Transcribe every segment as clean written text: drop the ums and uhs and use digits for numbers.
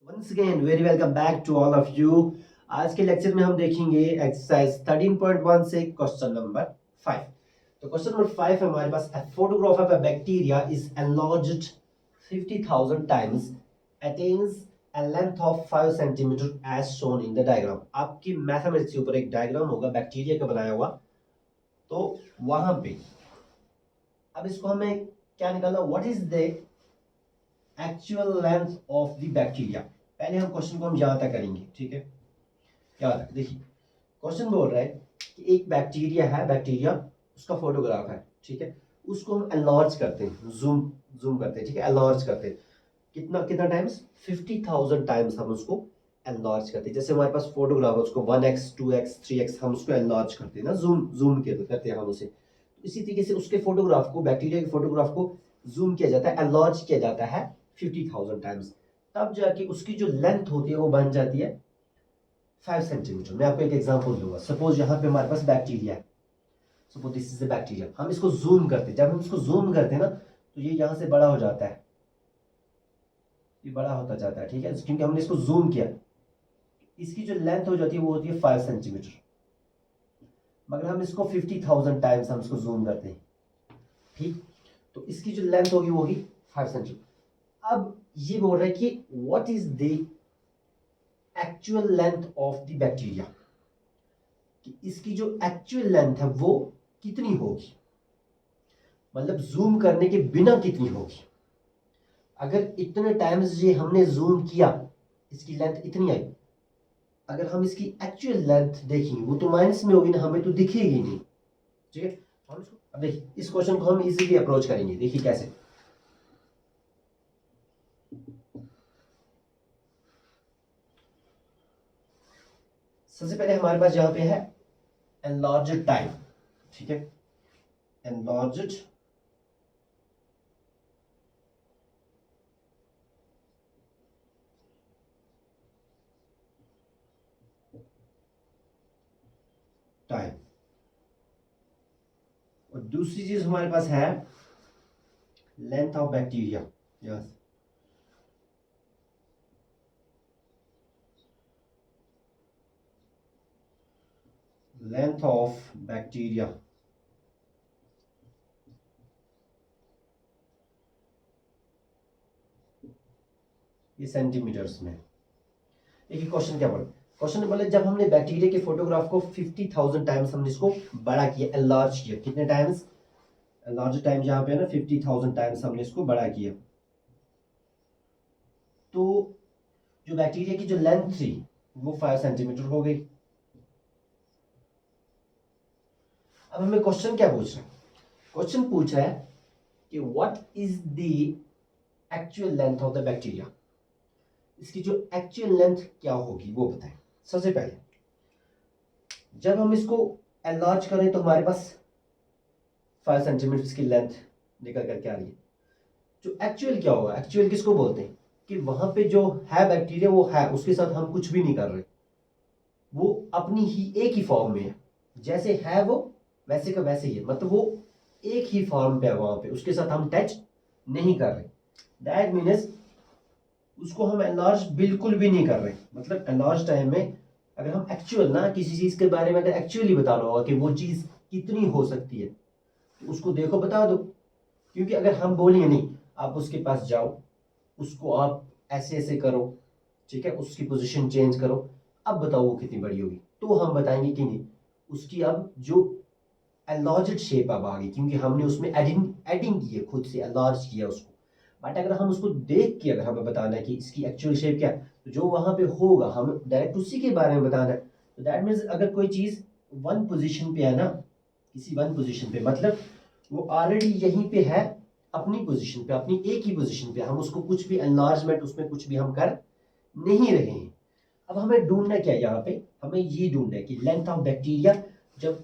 Once again very welcome back to all of you. आज के lecture में हम देखेंगे एक्सरसाइज 13.1 से क्वेश्चन नंबर 5। तो क्वेश्चन नंबर 5 है हमारे पास, a photograph of a bacteria is enlarged 50,000 times, attains a length of 5 centimeter as shown in the diagram। आपकी मैथमेटिक्स के ऊपर एक डायग्राम होगा बैक्टीरिया का बनाया हुआ, तो वहां पे अब इसको हमें क्या निकालना, what is the actual length of the bacteria. पहले हम क्वेश्चन को हम यहां तक करेंगे, ठीक है। यहाँ तक देखिए, क्वेश्चन बोल रहा है कि एक बैक्टीरिया है, बैक्टीरिया उसका फोटोग्राफ है, ठीक है। उसको हम एनलार्ज करते हैं, जूम जूम करते हैं, ठीक है, एनलार्ज करते हैं। कितना कितना टाइम्स, 50,000 टाइम्स हम उसको एनलार्ज करते हैं। जैसे हमारे पास फोटोग्राफ है, उसको 1x 2x 3x हम उसको एनलार्ज करते हैं ना, जूम जूम करते हैं हम उसे। तो इसी तरीके से उसके फोटोग्राफ को, बैक्टीरिया के फोटोग्राफ को जूम किया जाता है, एनलार्ज किया जाता है 50,000 टाइम्स। तब जाके उसकी जो लेंथ होती है वो बन जाती है 5 सेंटीमीटर। मैं आपको एक एग्जांपल दूंगा। सपोज यहाँ पे हमारे पास बैक्टीरिया है, suppose this is the bacteria. हम इसको जूम करते हैं, जब हम इसको जूम करते हैं ना, तो ये यहाँ से बड़ा हो जाता है, ये बड़ा होता जाता है, ठीक है, क्योंकि हमने इसको जूम किया। इसकी जो लेंथ हो जाती है वो होती है 5 सेंटीमीटर। मगर हम इसको 50,000 टाइम्स हम इसको जूम करते हैं, ठीक। तो इसकी जो लेंथ होगी वो होगी 5 सेंटीमीटर। अब ये बोल रहा है कि what is the actual length of the bacteria, कि इसकी जो एक्चुअल लेंथ है वो कितनी होगी, मतलब जूम करने के बिना कितनी होगी। अगर इतने टाइम्स ये हमने जूम किया, इसकी लेंथ इतनी आई। अगर हम इसकी एक्चुअल लेंथ देखेंगे वो तो माइनस में होगी ना, हमें तो दिखेगी नहीं, ठीक है। हम इसको अब देखिए, इस क्वेश्चन को हम इजीली अप्रोच करेंगे। देखिए कैसे, सबसे पहले हमारे पास यहाँ पे है एनलार्ज्ड टाइम, ठीक है, एनलार्ज्ड टाइम। और दूसरी चीज हमारे पास है length of bacteria, yes, length of bacteria. ये सेंटीमीटर्स में। देखिए क्वेश्चन क्या बोला, क्वेश्चन ने बोला जब हमने बैक्टीरिया के फोटोग्राफ को 50,000 टाइम्स हमने इसको बड़ा किया, एनलार्ज किया। कितने टाइम्स, एनलार्ज टाइम जहां पे है ना 50,000 टाइम्स हमने इसको बड़ा किया, तो जो बैक्टीरिया की जो लेंथ थी वो 5 सेंटीमीटर हो गई। अब हमें क्वेश्चन क्या पूछ रहा है, क्वेश्चन पूछ रहा है कि what is the actual length of the bacteria, इसकी जो एक्चुअल लेंथ क्या होगी वो बताएं। सबसे पहले जब हम इसको एनलार्ज करें तो हमारे पास 5 सेंटीमीटर की लेंथ निकल करके आ रही है। जो एक्चुअल क्या होगा, एक्चुअल किसको बोलते हैं, कि वहां पे जो है बैक्टीरिया वो है, उसके साथ हम कुछ भी नहीं कर रहे, वो अपनी ही एक ही फॉर्म में है, जैसे है वो वैसे का वैसे ही है, मतलब वो एक ही फॉर्म पे है वहां पे, उसके साथ हम टच नहीं कर रहे। दैट मीन्स उसको हम एनलार्ज बिल्कुल भी नहीं कर रहे। मतलब एनलार्ज टाइम में अगर हम एक्चुअल ना किसी चीज के बारे में अगर एक्चुअली बताना होगा कि वो चीज कितनी हो सकती है, तो उसको देखो बता दो। क्योंकि अगर हम बोलेंगे नहीं, आप उसके पास जाओ, उसको आप ऐसे ऐसे करो, ठीक है, उसकी पोजीशन चेंज करो, अब बताओ वो कितनी बड़ी होगी, तो हम बताएंगे कि नहीं, उसकी अब जो एनलार्ज्ड शेप अब आ गई, क्योंकि हमने उसमें एडिंग की है, खुद से एनलार्ज किया उसको। बट अगर हम उसको देख के अगर हमें बताना है कि इसकी एक्चुअल शेप क्या है, तो जो वहां पे होगा हमें डायरेक्ट उसी के बारे में बताना है। तो दैट मीन्स अगर कोई चीज वन पोजीशन पे है ना, किसी वन पोजीशन पे, मतलब वो ऑलरेडी यहीं पे है, अपनी पोजीशन पे, अपनी एक ही पोजीशन पे, हम उसको कुछ भी एनलार्जमेंट उसमें कुछ भी हम कर नहीं रहे हैं। अब हमें ढूंढना क्या है यहाँ पे, हमें ये ढूंढना है कि लेंथ ऑफ बैक्टीरिया जब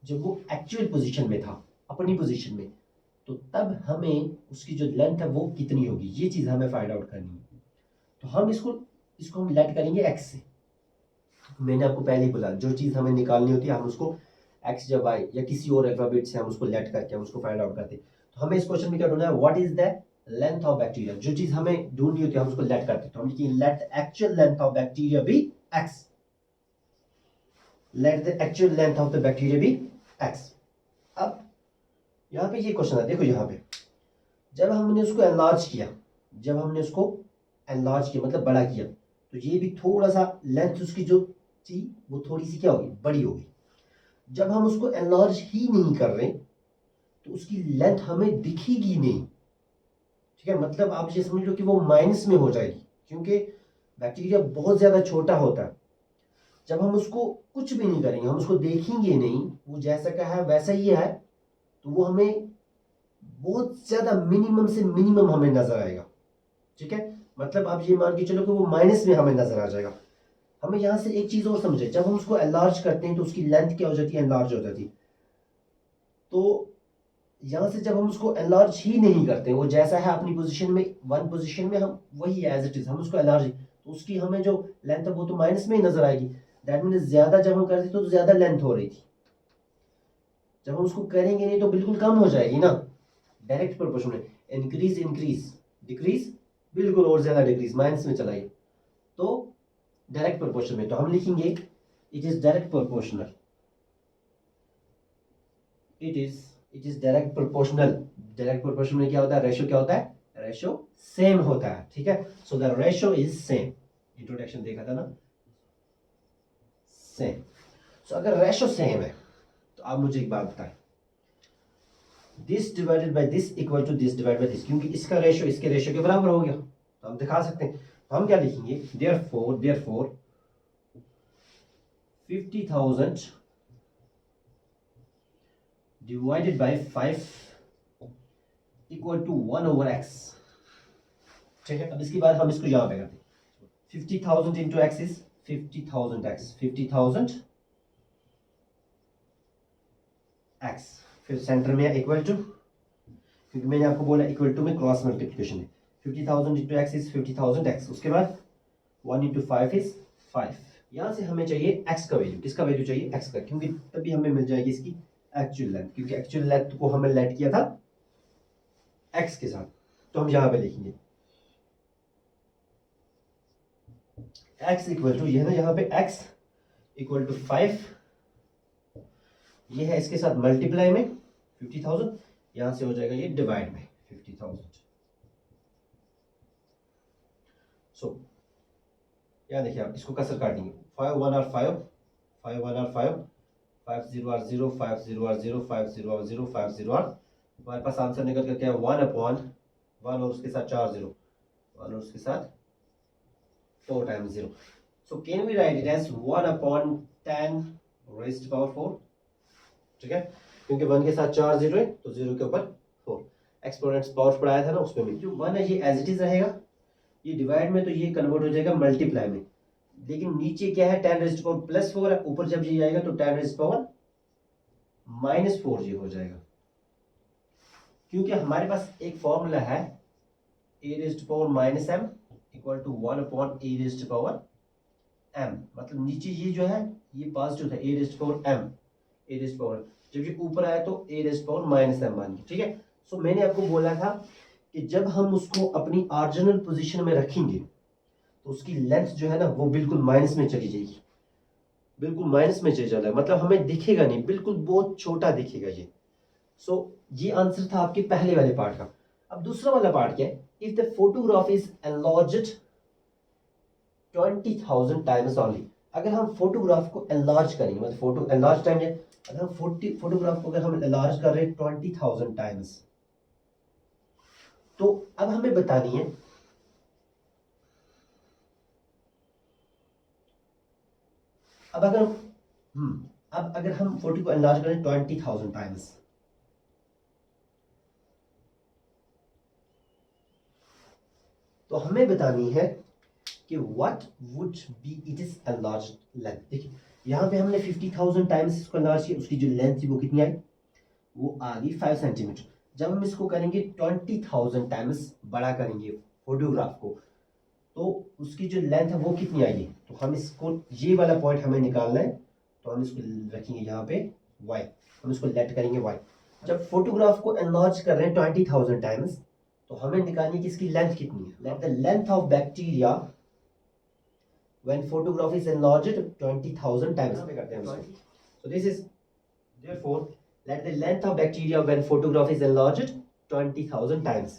जब वो एक्चुअल पोजीशन में था, अपनी पोजीशन में, तो तब हमें उसकी जो लेंथ है वो कितनी होगी, ये चीज हमें फाइंड आउट करनी है। तो हम इसको इसको हम लेट करेंगे एक्स से। मैंने आपको पहले ही बोला, जो चीज हमें निकालनी होती है हम उसको एक्स या वाई या किसी और अल्फाबेट से हम उसको लेट करके हम उसको फाइंड आउट करते हैं। तो हमें इस क्वेश्चन में क्या ढूंढना है, what is the length of bacteria, जो चीज हमें ढूंढनी होती है हम उसको लेट करते हैं, तो हम लिखेंगे let actual length of bacteria be x, let the actual length of the bacteria be x. अब यहाँ पे ये क्वेश्चन है, देखो यहाँ पे जब हमने उसको एनलार्ज किया, जब हमने उसको एनलार्ज किया मतलब बड़ा किया, तो ये भी थोड़ा सा लेंथ उसकी जो थी वो थोड़ी सी क्या होगी, बड़ी होगी। जब हम उसको एनलार्ज ही नहीं कर रहे तो उसकी लेंथ हमें दिखेगी नहीं, ठीक है। मतलब आप ये समझ लो कि वो माइनस में हो जाएगी, क्योंकि बैक्टीरिया बहुत ज्यादा छोटा होता है। जब हम उसको कुछ भी नहीं करेंगे, हम उसको देखेंगे नहीं, वो जैसा का है वैसा ही है, तो वो हमें बहुत ज्यादा मिनिमम से मिनिमम हमें नजर आएगा, ठीक है। मतलब आप ये मान के चलो कि वो माइनस में हमें नजर आ जाएगा। हमें यहाँ से एक चीज और समझे, जब हम उसको एनलार्ज करते हैं तो उसकी लेंथ क्या हो जाती है, एनलार्ज हो जाती है। तो यहाँ से जब हम उसको एनलार्ज ही नहीं करते, वो जैसा है अपनी पोजीशन में, वन पोजीशन में, हम वही एज इट इज, हम उसको एनलार्ज, तो उसकी हमें जो लेंथ है वो तो माइनस में ही नजर आएगी। दैट मीन ज्यादा जब हम करते तो ज्यादा लेंथ हो रही थी, जब हम उसको करेंगे नहीं तो बिल्कुल कम हो जाएगी ना, डायरेक्ट प्रोपोर्शन में। इंक्रीज इंक्रीज डिक्रीज, बिल्कुल और ज्यादा डिक्रीज, माइनस में चलाइए, तो डायरेक्ट प्रोपोर्शन में। तो हम लिखेंगे it is direct proportional, it is direct proportional. Direct proportion में क्या होता है, रेशो क्या होता है, रेशो सेम होता है, ठीक है। So the ratio is same, introduction देखा था ना, सेम। सो अगर रेशो सेम है तो आप मुझे एक बात बताएं, this divided by this equal to this divide by this, क्योंकि इसका रेशो इसके रेशो के बराबर हो गया, तो हम दिखा सकते हैं। तो हम क्या लिखेंगे, therefore 50,000 divided by 5 equal to 1 over x, ठीक है। अब इसके बाद हम इसको यहां पे करते हैं, 50,000 into x is 50,000 x, 50,000 x, फिर सेंटर में इक्वल टू, क्योंकि मैंने आपको बोला इक्वल टू में क्रॉस मल्टीप्लिकेशन है, 50,000 into x is 50,000 x, उसके बाद 1 into 5 is 5। यहां से हमें चाहिए x का वैल्यू, किसका वैल्यू चाहिए, x का, क्योंकि तभी हमें मिल जाएगी इसकी एक्चुअल लेंथ, क्योंकि एक्चुअल लेंथ को हमें लेट किया था x के साथ। तो हम यहां पे लिखेंगे x इक्वल टू, ये है ना यहाँ पे x इक्वल टू 5, ये है इसके साथ मल्टीप्लाई में 50,000, यहां से हो जाएगा ये डिवाइड में 50,000। सो यहाँ देखिए, आप इसको कसर काटेंगे, 5 1 और 5, 5 1 और 5, 5 0 और 0, 5 0 और 0, 5 0 और 0, 5 0 और, हमारे पास आंसर निकल कर क्या है, 1 अपॉन 1 और उसके साथ 4 0, 1 और उसके साथ 4 times 0। So can we write it as 1 upon 10 raised power 4, ठीक है, क्योंकि 1 के साथ 4 0 है तो 0 के ऊपर 4, एक्सपोनेंट्स पावर पढ़ाया था ना उसमें भी, जो 1 है ये एज इट इज रहेगा, ये डिवाइड में तो ये कन्वर्ट हो जाएगा मल्टीप्लाई में, लेकिन नीचे क्या है 10 रेज्ड पावर प्लस 4 है, ऊपर जब ये आएगा तो 10 रेज्ड पावर माइनस 4 ये हो जाएगा, क्योंकि हमारे पास एक फॉर्मूला है a raised power minus m equal to 1 upon a raised power m, मतलब नीचे ये जो है ये पॉजिटिव था, a raised power m, a raised power, जब ये ऊपर आया तो a raised power minus m मान के, ठीक है। सो मैंने आपको बोला था कि जब हम उसको अपनी ऑरिजिनल पोजीशन में रखेंगे तो उसकी लेंथ जो है ना वो बिल्कुल माइनस में चली जाएगी, बिल्कुल माइनस में चली जाएगा, मतलब हमें दिखेगा नहीं, बिल्कुल बहुत छोटा दिखेगा ये। सो ये आंसर था आपके पहले वाले पार्ट का। अब दूसरा वाला पार्ट क्या है, if the photograph is enlarged 20,000 times only, अगर हम फोटोग्राफ को एनलार्ज करेंगे, मतलब फोटो एनलार्ज टाइम है, अगर हम फोटोग्राफ को अगर हम एनलार्ज कर रहे हैं 20,000 टाइम्स, तो अब हमें बतानी है अब अगर अब अगर हम फोटो को एनलार्ज करें 20,000 टाइम्स, तो हमें बतानी है कि what would be it is enlarge length. देखिए यहाँ पे हमने 50,000 टाइम्स इसको एनलार्ज किया, उसकी जो लेंथ थी वो कितनी आई, वो आ गई 5 सेंटीमीटर। जब हम इसको करेंगे 20,000 टाइम्स बड़ा करेंगे फोटोग्राफ को, तो उसकी जो लेंथ है वो कितनी आएगी, तो हम इसको, ये वाला पॉइंट हमें निकालना है, तो हम इसको रखेंगे यहाँ पे y, हम इसको लेट करेंगे y। जब फोटोग्राफ को एनलार्ज कर रहे हैं 20,000 टाइम्स, तो हमें निकालनी है कि इसकी लेंथ कितनी है. Let the length of bacteria when photograph is enlarged 20,000 times. So this is therefore let the length of bacteria when photograph is enlarged 20,000 times.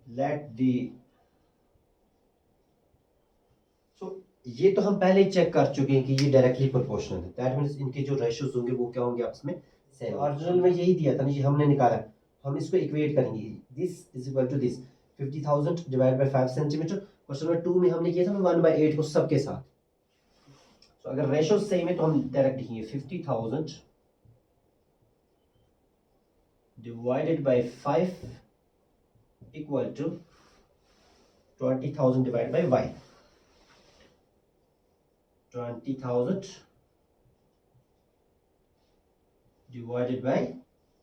Let the so ये तो हम पहले ही चेक कर चुके हैं कि ये डायरेक्टली प्रोपोर्शनल है. दैट मींस इनके जो रेशियोज होंगे वो क्या होंगे आपस में सेम. ओरिजिनल में यही दिया था ना, ये हमने निकाला. हम इसको इक्वेट करेंगे. This is equal to this 50,000 divide by 5 centimetre. Question number 2 में हमने किया था 1/8 को सबके साथ. तो अगर रेशियो सेम है तो हम डायरेक्ट लिखेंगे 50,000 divided by 5 equal to 20,000 divide by y. 20,000 divided by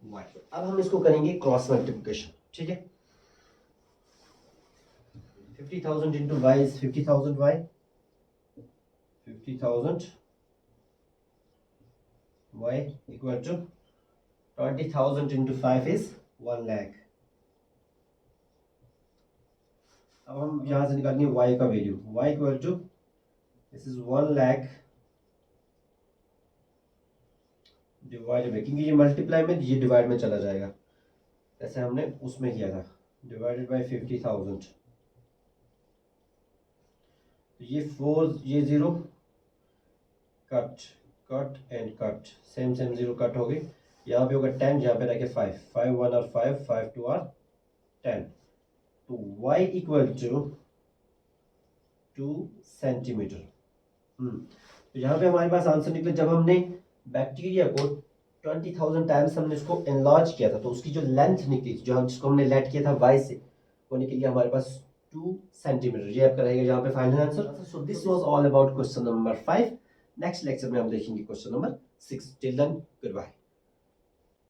y. अब हम इसको करेंगे क्रॉस मल्टीप्लिकेशन. ठीक है. 50,000 into y is 50,000 y. 50,000 y equal to 20,000 into 5 is 1 lakh. अब हम यहां से निकालेंगे y का value. y equal to this is 1 lakh divide by, क्योंकि ये मल्टीप्लाई में ये डिवाइड में चला जाएगा जैसे हमने उसमें किया था. Divided by 50,000. ये 4 ये 0 cut cut and cut same 0 cut हो गई. यहाँ पे होगा 10, यहाँ पे रखे 5 5 1 और 5 5 2 और 10. तो y इक्वल टू 2 सेंटीमीटर. तो यहाँ पे हमारे पास आंसर निकले. जब हमने बैक्टीरिया को 20,000 टाइम्स हमने इसको एनलार्ज किया था तो उसकी जो लेंथ निकली जो जिसको हमने लेट किया था y से, वो निकल गया हमारे पास 2 सेंटीमीटर. ये आपका रहेगा यहाँ पे final answer. So this was all about question number 5. Next lecture में हम देखेंगे question number 6. Till then good bye.